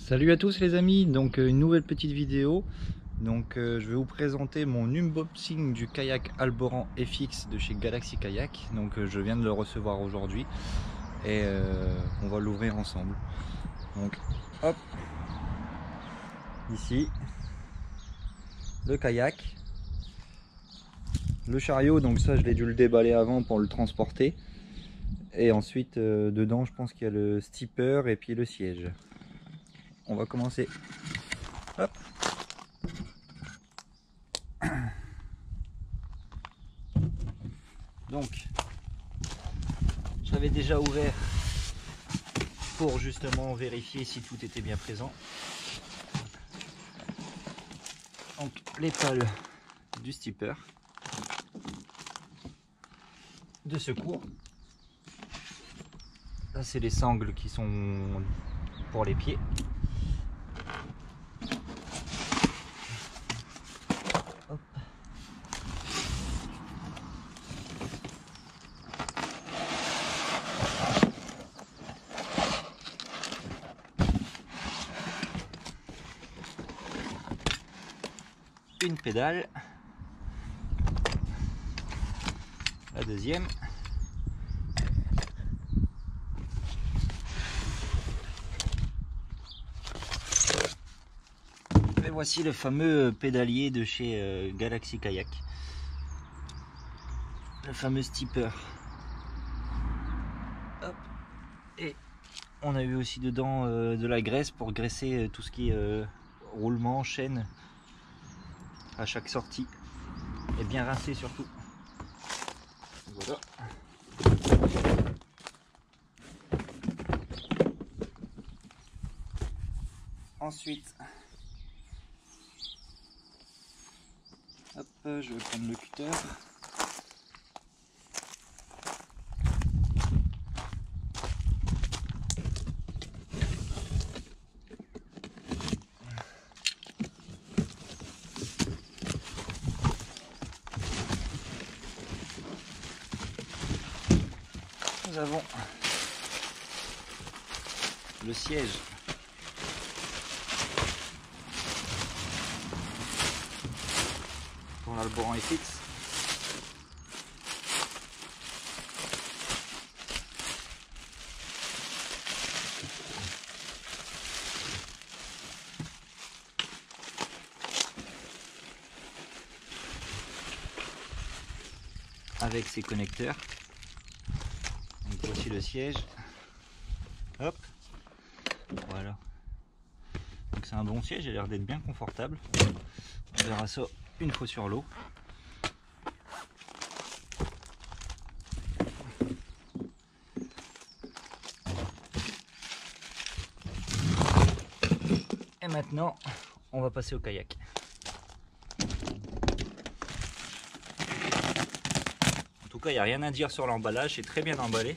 Salut à tous les amis, donc une nouvelle petite vidéo. Je vais vous présenter mon unboxing du kayak Alboran FX de chez Galaxy Kayak. Je viens de le recevoir aujourd'hui et on va l'ouvrir ensemble. Donc hop, ici le kayak, le chariot, donc ça je l'ai dû le déballer avant pour le transporter. Et ensuite dedans je pense qu'il y a le stipper et puis le siège. On va commencer. Hop. Donc j'avais déjà ouvert pour justement vérifier si tout était bien présent. Donc les pales du stipper de secours. Là c'est les sangles qui sont pour les pieds. Hop. Une pédale, la deuxième, et voici le fameux pédalier de chez Galaxy Kayak, le fameux stipper. Hop. Et on a eu aussi dedans de la graisse pour graisser tout ce qui est roulement, chaîne à chaque sortie, et bien rincer surtout. Voilà. Ensuite, hop, je vais prendre le cutter. Nous avons le siège pour l'Alboran FX. Avec ses connecteurs. Donc voici le siège. Hop. Voilà. Donc c'est un bon siège, il a l'air d'être bien confortable. On verra ça une fois sur l'eau. Et maintenant, on va passer au kayak. En tout cas, il n'y a rien à dire sur l'emballage, c'est très bien emballé.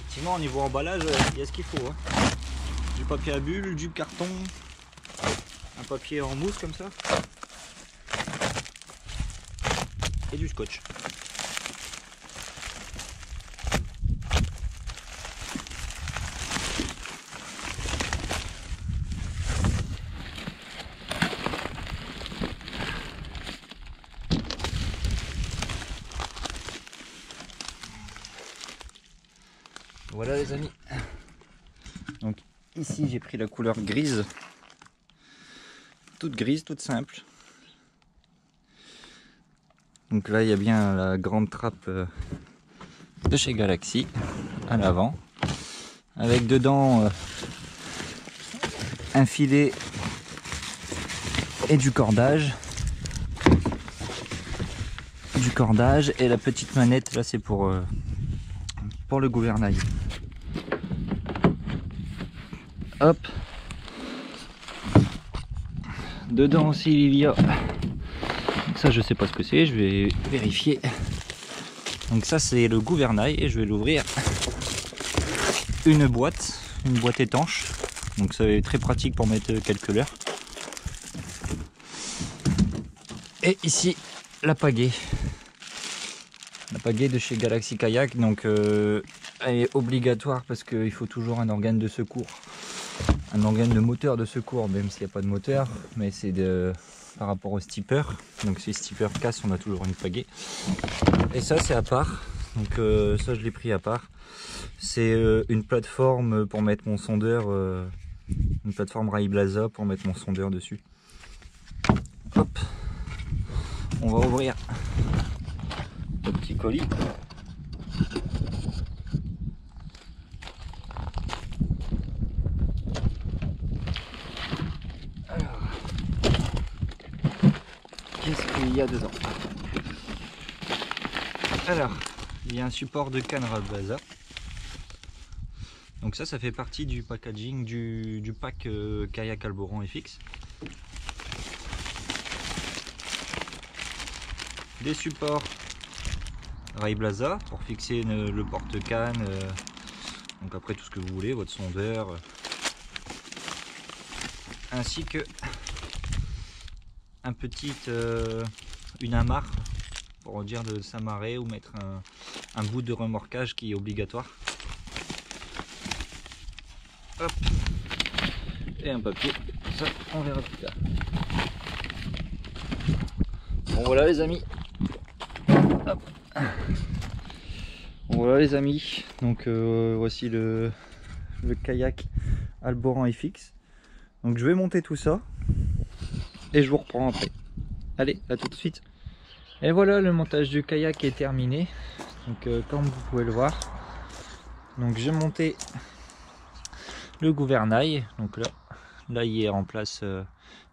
Effectivement, au niveau emballage, il y a ce qu'il faut. Hein. Du papier à bulles, du carton, un papier en mousse comme ça. et du scotch. Voilà les amis. Donc ici j'ai pris la couleur grise. Toute grise, toute simple. Donc là il y a bien la grande trappe de chez Galaxy à l'avant. Avec dedans un filet et du cordage. Et la petite manette là c'est pour le gouvernail. Hop. Dedans aussi il y a, ça je sais pas ce que c'est, je vais vérifier. Donc ça c'est le gouvernail et je vais l'ouvrir. Une boîte étanche. Donc ça est très pratique pour mettre quelques leurres. Et ici la pagaie. La pagaie de chez Galaxy Kayak. Donc elle est obligatoire parce qu'il faut toujours un organe de secours. Un organe de moteur de secours, même s'il n'y a pas de moteur, mais c'est par rapport au skipper. Donc si le skipper casse, on a toujours une pagaie. Et ça c'est à part. Donc ça je l'ai pris à part. C'est une plateforme pour mettre mon sondeur, une plateforme Raiblaza pour mettre mon sondeur dessus. Hop, on va ouvrir le petit colis. Alors, qu'est-ce qu'il y a dedans? Alors, il y a un support de canne Raiblaza. Donc ça fait partie du packaging du pack Kayak Alboran FX. Des supports Raiblaza pour fixer le porte-canne, donc après tout ce que vous voulez, votre sondeur, ainsi que une amarre pour dire de s'amarrer ou mettre un bout de remorquage qui est obligatoire. Hop. Et un papier, ça on verra plus tard. Bon voilà les amis. Hop. Bon voilà les amis, donc voici le kayak Alboran FX. Donc je vais monter tout ça et je vous reprends après. Allez, à tout de suite. Et voilà, le montage du kayak est terminé. Donc comme vous pouvez le voir, donc j'ai monté le gouvernail. Donc là il est en place,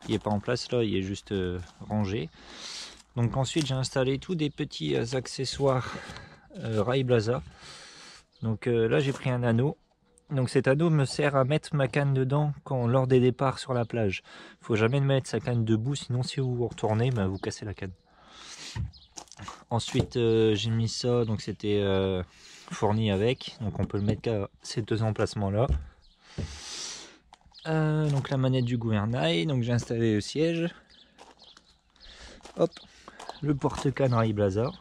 il est pas en place là, il est juste rangé. Donc ensuite j'ai installé tous des petits accessoires Raiblaza. Donc là j'ai pris un anneau. Donc cet anneau me sert à mettre ma canne dedans lors des départs sur la plage. Il faut jamais mettre sa canne debout, sinon si vous vous retournez, ben, vous cassez la canne. Ensuite j'ai mis ça, donc c'était fourni avec, donc on peut le mettre qu'à ces deux emplacements là. Donc la manette du gouvernail, donc j'ai installé le siège. Hop, le porte-canne Raiblaza.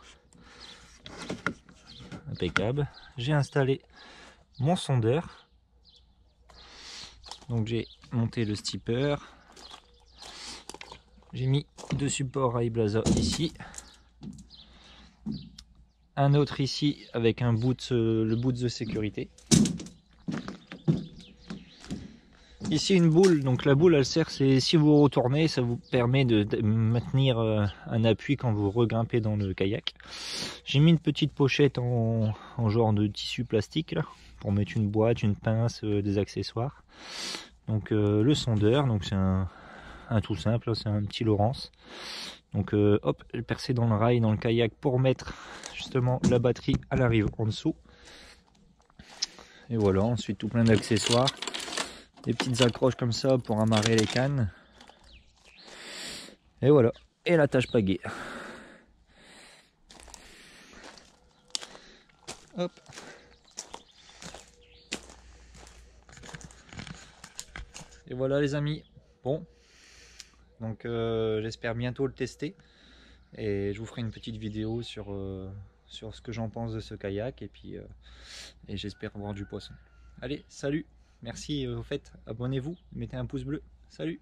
Impeccable. J'ai installé mon sondeur. Donc j'ai monté le skipper. J'ai mis deux supports Raiblaza ici. Un autre ici avec un boot, le boot de sécurité. Ici une boule, donc la boule elle sert, c'est si vous retournez, ça vous permet de maintenir un appui quand vous regrimpez dans le kayak. J'ai mis une petite pochette en genre de tissu plastique là, pour mettre une boîte, une pince, des accessoires. Donc le sondeur, donc c'est un tout simple, c'est un petit Lowrance. Donc hop, percé dans le rail, dans le kayak pour mettre justement la batterie à l'arrive en dessous. Et voilà, ensuite tout plein d'accessoires. Des petites accroches comme ça pour amarrer les cannes. Et voilà. Et l'attache pagaie. Hop. Et voilà les amis. Bon. Donc j'espère bientôt le tester. Et je vous ferai une petite vidéo sur, sur ce que j'en pense de ce kayak, et puis et j'espère voir du poisson. Allez, salut, merci, au fait, abonnez-vous, mettez un pouce bleu, salut.